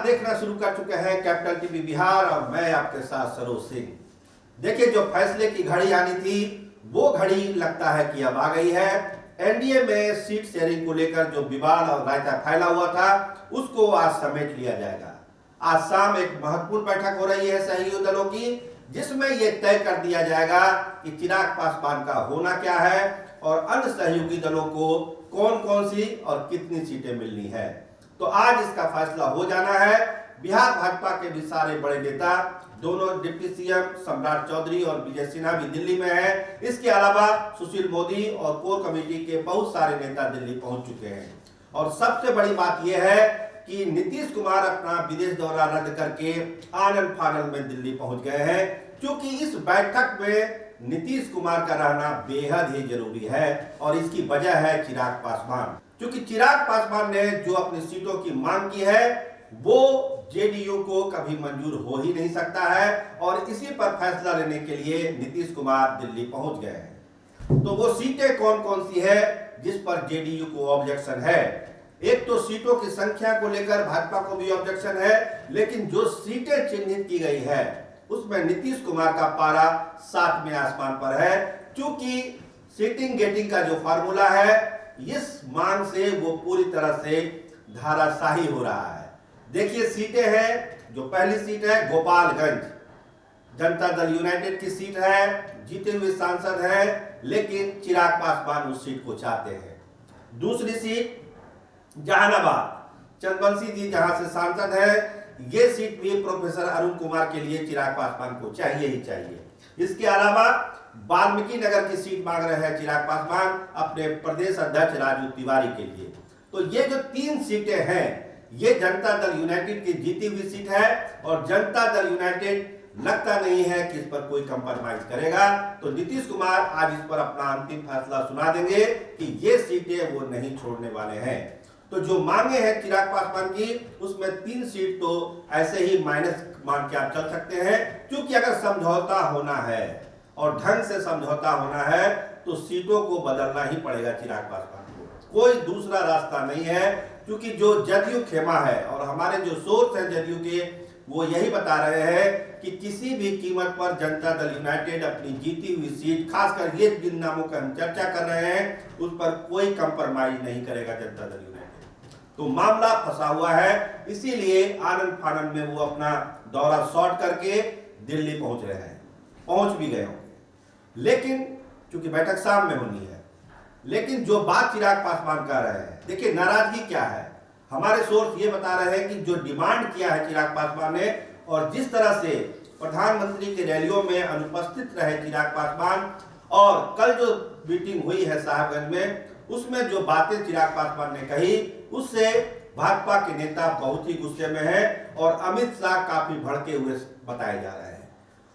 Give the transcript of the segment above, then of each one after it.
देखना शुरू कर चुके हैं कैपिटल टीवी बिहार और मैं आपके साथ सरोज सिंह। देखिए, जो फैसले की घड़ी आनी थी वो घड़ी लगता है कि अब आ गई है। एनडीए में सीट शेयरिंग को लेकर जो विवाद और रायता फैला हुआ था उसको आज समेट लिया जाएगा। आज शाम एक महत्वपूर्ण बैठक हो रही है सहयोगी दलों की, जिसमें यह तय कर दिया जाएगा कि चिराग पासवान का होना क्या है और अन्य सहयोगी दलों को कौन कौन सी और कितनी सीटें मिलनी है। तो आज इसका फैसला हो जाना है। बिहार भाजपा के भी सारे बड़े नेता, दोनों डिप्टी सीएम सम्राट चौधरी और विजय सिन्हा भी दिल्ली में है। इसके अलावा सुशील मोदी और कोर कमेटी के बहुत सारे नेता दिल्ली पहुंच चुके हैं। और सबसे बड़ी बात यह है कि नीतीश कुमार अपना विदेश दौरा रद्द करके आनन फानन में दिल्ली पहुंच गए हैं, क्योंकि इस बैठक में नीतीश कुमार का रहना बेहद ही जरूरी है। और इसकी वजह है चिराग पासवान, क्योंकि चिराग पासवान ने जो अपनी सीटों की मांग की है वो जेडीयू को कभी मंजूर हो ही नहीं सकता है। और इसी पर फैसला लेने के लिए नीतीश कुमार दिल्ली पहुंच गए हैं। तो वो सीटें कौन कौन सी है जिस पर जेडीयू को ऑब्जेक्शन है? एक तो सीटों की संख्या को लेकर भाजपा को भी ऑब्जेक्शन है, लेकिन जो सीटें चिन्हित की गई है उसमें नीतीश कुमार का पारा 7वें आसमान पर है, क्योंकि सीटिंग गेटिंग का जो फार्मूला है इस मांग से वो पूरी तरह से धाराशाही हो रहा है। देखिए, सीटें हैं। जो पहली सीट है गोपालगंज, जनता दल यूनाइटेड की सीट है, जीते हुए सांसद है, लेकिन चिराग पासवान उस सीट को चाहते हैं। दूसरी सीट जहानाबाद, चंद्रवंशी जी जहां से सांसद है, ये सीट भी प्रोफेसर अरुण कुमार के लिए चिराग पासवान को चाहिए ही चाहिए। इसके अलावा वाल्मीकि नगर की सीट मांग रहे हैं चिराग पासवान अपने प्रदेश अध्यक्ष राजू तिवारी के लिए। तो ये जो 3 सीटें हैं ये जनता दल यूनाइटेड की जीती हुई सीट है, और जनता दल यूनाइटेड लगता नहीं है कि इस पर कोई कंप्रोमाइज करेगा। तो नीतीश कुमार आज इस पर अपना अंतिम फैसला सुना देंगे कि ये सीटें वो नहीं छोड़ने वाले हैं। तो जो मांगे हैं चिराग पासवान की, उसमें 3 सीट तो ऐसे ही माइनस मान के आप चल सकते हैं, क्योंकि अगर समझौता होना है और ढंग से समझौता होना है तो सीटों को बदलना ही पड़ेगा चिराग पासवान को। कोई दूसरा रास्ता नहीं है, क्योंकि जो जदयू खेमा है और हमारे जो सोर्स हैं जदयू के, वो यही बता रहे हैं कि किसी भी कीमत पर जनता दल यूनाइटेड अपनी जीती हुई सीट, खासकर ये जिन नामों का हम चर्चा कर रहे हैं, उस पर कोई कंप्रोमाइज नहीं करेगा जनता दल यूनाइटेड। तो मामला फंसा हुआ है, इसीलिए आनंद फानन में वो अपना दौरा शॉर्ट करके दिल्ली पहुंच रहे हैं। पहुंच भी गए होंगे, लेकिन चूंकि बैठक शाम में होनी है। लेकिन जो बात चिराग पासवान कर रहे हैं, देखिए नाराजगी क्या है। हमारे सोर्स ये बता रहे हैं कि जो डिमांड किया है चिराग पासवान ने, और जिस तरह से प्रधानमंत्री की रैलियों में अनुपस्थित रहे चिराग पासवान, और कल जो मीटिंग हुई है साहबगंज में, उसमें जो बातें चिराग पासवान ने कही उससे भाजपा के नेता बहुत ही गुस्से में है और अमित शाह काफी भड़के हुए बताए जा रहे हैं।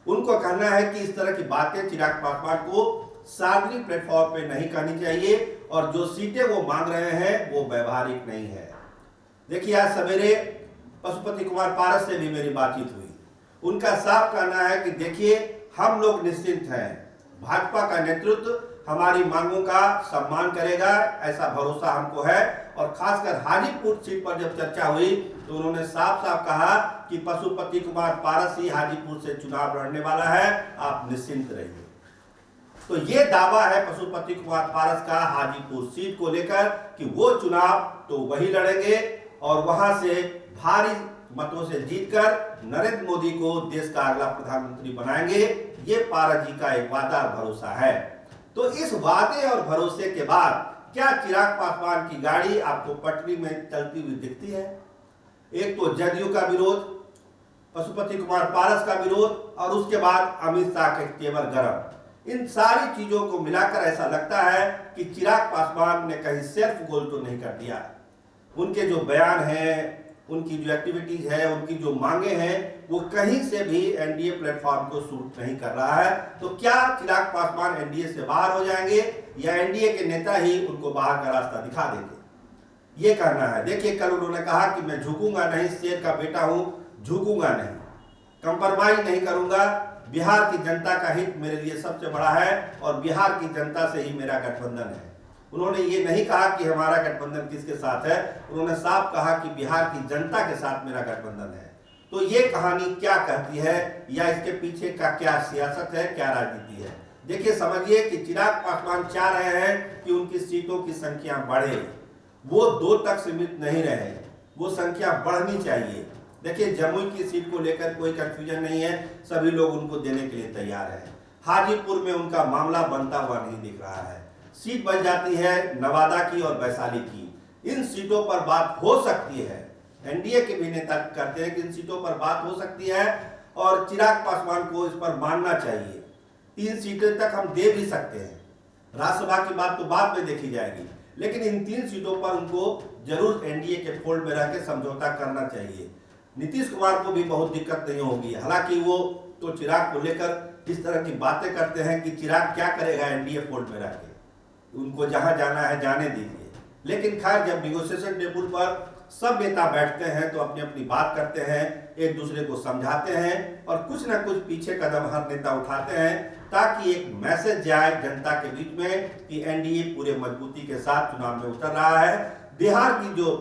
उनको कहना है कि इस तरह की बातें चिराग पासवान को सार्वजनिक प्लेटफॉर्म पे नहीं कहनी चाहिए, और जो सीटें वो मांग रहे हैं वो व्यवहारिक नहीं है। देखिए, आज सवेरे पशुपति कुमार पारस से भी मेरी बातचीत हुई। उनका साफ कहना है कि देखिए, हम लोग निश्चिंत हैं, भाजपा का नेतृत्व हमारी मांगों का सम्मान करेगा, ऐसा भरोसा हमको है। और खासकर हाजीपुर सीट पर जब चर्चा हुई तो उन्होंने साफ साफ कहा कि पशुपति कुमार पारस ही हाजीपुर से चुनाव लड़ने वाला है, आप निश्चिंत रहिए। तो ये दावा है पशुपति कुमार पारस का हाजीपुर सीट को लेकर कि वो चुनाव तो वही लड़ेंगे और वहां से भारी मतों से जीतकर नरेंद्र मोदी को देश का अगला प्रधानमंत्री बनाएंगे। ये पारस जी का एक वादा भरोसा है। तो इस वादे और भरोसे के बाद क्या चिराग पासवान की गाड़ी आपको पटरी में चलती हुई दिखती है? एक तो जदयू का विरोध, पशुपति कुमार पारस का विरोध, और उसके बाद अमित शाह के तेवर गरम। इन सारी चीजों को मिलाकर ऐसा लगता है कि चिराग पासवान ने कहीं सेल्फ गोल तो नहीं कर दिया। उनके जो बयान हैं, उनकी जो एक्टिविटीज है, उनकी जो मांगे हैं, वो कहीं से भी एनडीए प्लेटफॉर्म को सूट नहीं कर रहा है। तो क्या चिराग पासवान एनडीए से बाहर हो जाएंगे या एनडीए के नेता ही उनको बाहर का रास्ता दिखा देंगे? ये कहना है। देखिए, कल उन्होंने कहा कि मैं झुकूंगा नहीं, शेर का बेटा हूं, झुकूंगा नहीं, कंप्रोमाइज नहीं करूंगा, बिहार की जनता का हित मेरे लिए सबसे बड़ा है और बिहार की जनता से ही मेरा गठबंधन है। उन्होंने ये नहीं कहा कि हमारा गठबंधन किसके साथ है, उन्होंने साफ कहा कि बिहार की जनता के साथ मेरा गठबंधन है। तो ये कहानी क्या कहती है या इसके पीछे का क्या सियासत है, क्या राजनीति है? देखिए, समझिए कि चिराग पासवान चाह रहे हैं कि उनकी सीटों की संख्या बढ़े, वो 2 तक सीमित नहीं रहे, वो संख्या बढ़नी चाहिए। देखिए, जमुई की सीट को लेकर कोई कंफ्यूजन नहीं है, सभी लोग उनको देने के लिए तैयार हैं। हाजीपुर में उनका मामला बनता हुआ नहीं दिख रहा है। सीट बन जाती है नवादा की और वैशाली की, इन सीटों पर बात हो सकती है। एनडीए के भी नेता कहते हैं कि इन सीटों पर बात हो सकती है और चिराग पासवान को इस पर मानना चाहिए। 3 सीटें तक हम दे भी सकते हैं, राज्यसभा की बात तो बाद में देखी जाएगी, लेकिन इन 3 सीटों पर उनको जरूर एनडीए के फोल्ड में रह के समझौता करना चाहिए। नीतीश कुमार को भी बहुत दिक्कत नहीं होगी, हालांकि वो तो चिराग को लेकर इस तरह की बातें करते हैं कि चिराग क्या करेगा एनडीए फोल्ड में रह के, उनको जहां जाना है जाने दीजिए। लेकिन खैर, जब निगोशिएशन टेबल पर सब नेता बैठते हैं तो अपनी अपनी बात करते हैं, एक दूसरे को समझाते हैं और कुछ ना कुछ पीछे कदम हर नेता उठाते हैं ताकि एक मैसेज जाए जनता के बीच में कि एनडीए पूरे मजबूती के साथ चुनाव में उतर रहा है। बिहार की जो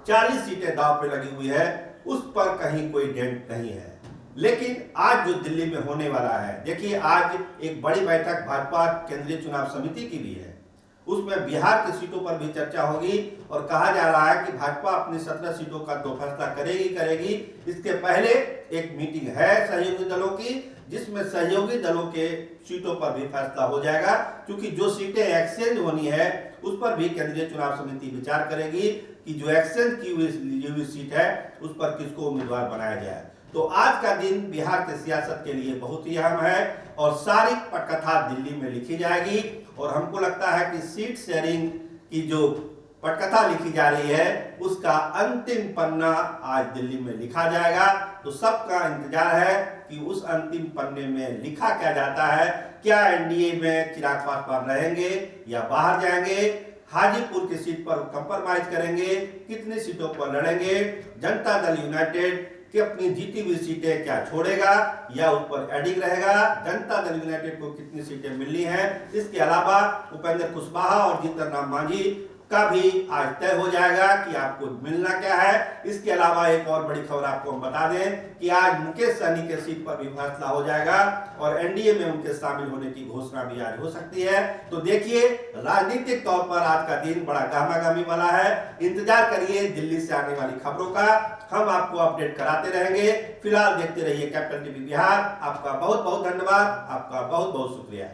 40 सीटें दांव पे लगी हुई है उस पर कहीं कोई डेंट नहीं है। लेकिन आज जो दिल्ली में होने वाला है, देखिए, आज एक बड़ी बैठक भाजपा केंद्रीय चुनाव समिति की भी है, उसमें बिहार की सीटों पर भी चर्चा होगी और कहा जा रहा है कि भाजपा अपनी 17 सीटों का तो फैसला करेगी। इसके पहले एक मीटिंग है सहयोगी दलों की, जिसमें सहयोगी दलों के सीटों पर भी फैसला हो जाएगा, क्योंकि जो सीटें एक्सचेंज होनी है उस पर भी केंद्रीय चुनाव समिति विचार करेगी कि जो एक्सचेंज की हुई सीट है उस पर किसको उम्मीदवार बनाया जाए। तो आज का दिन बिहार के सियासत के लिए बहुत ही अहम है और सारी पटकथा दिल्ली में लिखी जाएगी और हमको लगता है कि सीट शेयरिंग की जो पटकथा लिखी जा रही है उसका अंतिम पन्ना आज दिल्ली में लिखा जाएगा। तो सबका इंतजार है कि उस अंतिम पन्ने में लिखा क्या जाता है, क्या एनडीए में चिराग पासवान रहेंगे या बाहर जाएंगे, हाजीपुर की सीट पर कंप्रोमाइज करेंगे, कितनी सीटों पर लड़ेंगे, जनता दल यूनाइटेड कि अपनी जीती हुई सीटें क्या छोड़ेगा या उस पर एडिंग रहेगा, जनता दल यूनाइटेड को कितनी सीटें मिलनी है। इसके अलावा उपेंद्र कुशवाहा और जीतन राम मांझी का भी आज तय हो जाएगा कि आपको मिलना क्या है। इसके अलावा एक और बड़ी खबर आपको हम बता दें कि आज मुकेश सहनी के सीट पर भी फैसला हो जाएगा और एनडीए में उनके शामिल होने की घोषणा भी आज हो सकती है। तो देखिए, राजनीतिक तौर पर आज का दिन बड़ा गहमागहमी वाला है। इंतजार करिए दिल्ली से आने वाली खबरों का, हम आपको अपडेट कराते रहेंगे। फिलहाल देखते रहिए कैपिटल टीवी बिहार। आपका बहुत बहुत धन्यवाद, आपका बहुत बहुत शुक्रिया।